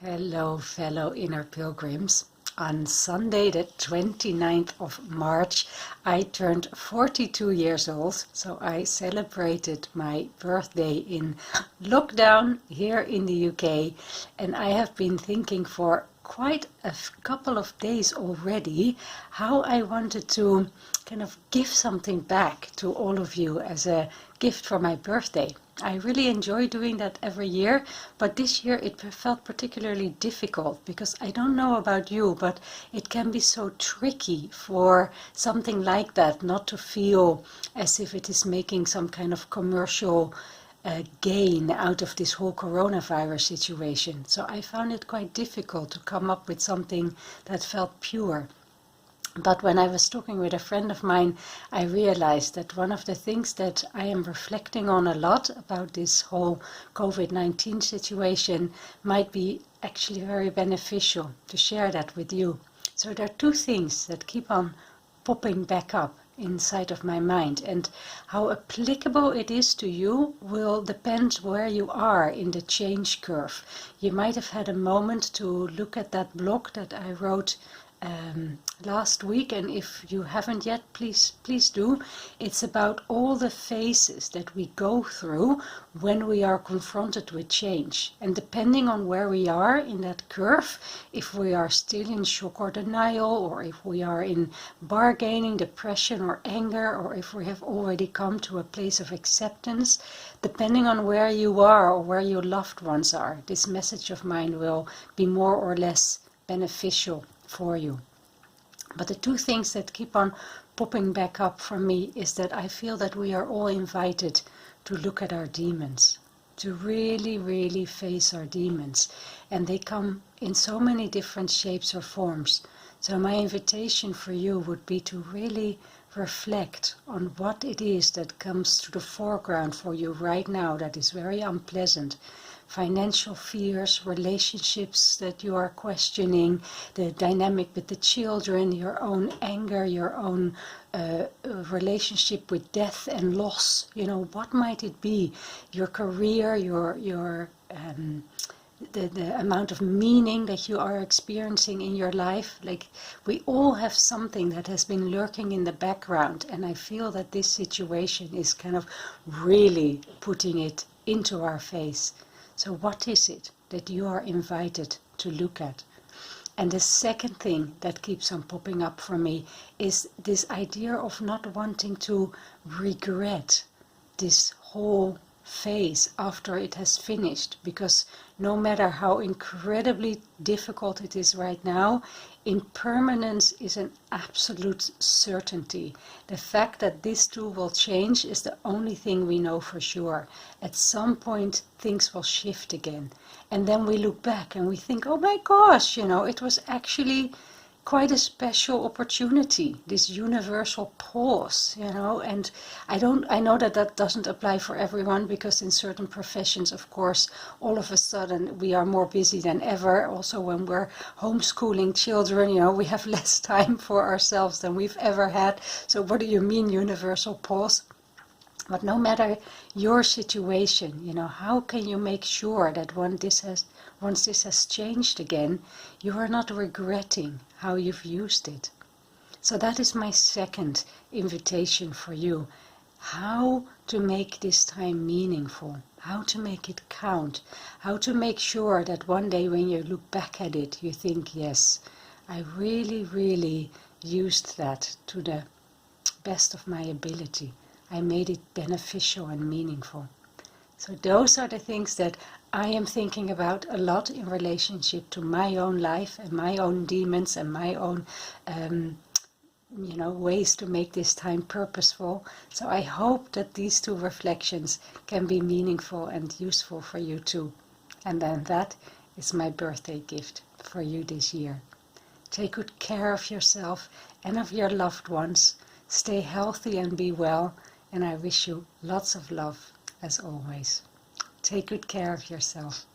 Hello, fellow inner pilgrims. On Sunday, the 29th of March, I turned 42 years old, so I celebrated my birthday in lockdown here in the UK, and I have been thinking for quite a couple of days already how I wanted to kind of give something back to all of you as a gift for my birthday. I really enjoy doing that every year, but this year it felt particularly difficult because I don't know about you, but it can be so tricky for something like that not to feel as if it is making some kind of commercial gain out of this whole coronavirus situation. So I found it quite difficult to come up with something that felt pure. But when I was talking with a friend of mine, I realized that one of the things that I am reflecting on a lot about this whole COVID-19 situation might be actually very beneficial to share that with you. So there are two things that keep on popping back up inside of my mind, and how applicable it is to you will depend where you are in the change curve. You might have had a moment to look at that blog that I wrote last week, and if you haven't yet, please do. It's about all the phases that we go through when we are confronted with change, and depending on where we are in that curve, if we are still in shock or denial, or if we are in bargaining, depression or anger, or if we have already come to a place of acceptance, depending on where you are or where your loved ones are, this message of mine will be more or less beneficial for you. But the two things that keep on popping back up for me is that I feel that we are all invited to look at our demons, to really face our demons, and they come in so many different shapes or forms. So my invitation for you would be to really reflect on what it is that comes to the foreground for you right now that is very unpleasant. Financial fears, relationships that you are questioning, the dynamic with the children, your own anger, your own relationship with death and loss. You know, what might it be? Your career, the amount of meaning that you are experiencing in your life. Like, we all have something that has been lurking in the background, and I feel that this situation is kind of really putting it into our face. So what is it that you are invited to look at? And the second thing that keeps on popping up for me is this idea of not wanting to regret this whole phase after it has finished, because no matter how incredibly difficult it is right now, impermanence is an absolute certainty. The fact that this too will change is the only thing we know for sure. At some point things will shift again, and then we look back and we think, oh my gosh, you know, it was actually quite a special opportunity, this universal pause, you know. And I know that doesn't apply for everyone, because in certain professions, of course, all of a sudden we are more busy than ever. Also, when we're homeschooling children, you know, we have less time for ourselves than we've ever had. So what do you mean universal pause? But no matter your situation, you know, how can you make sure that once this has changed again, you are not regretting how you've used it? So that is my second invitation for you. How to make this time meaningful, how to make it count, how to make sure that one day when you look back at it, you think, yes, I really used that to the best of my ability. I made it beneficial and meaningful. So those are the things that I am thinking about a lot in relationship to my own life and my own demons and my own ways to make this time purposeful. So I hope that these two reflections can be meaningful and useful for you too. And then that is my birthday gift for you this year. Take good care of yourself and of your loved ones. Stay healthy and be well. And I wish you lots of love, as always. Take good care of yourself.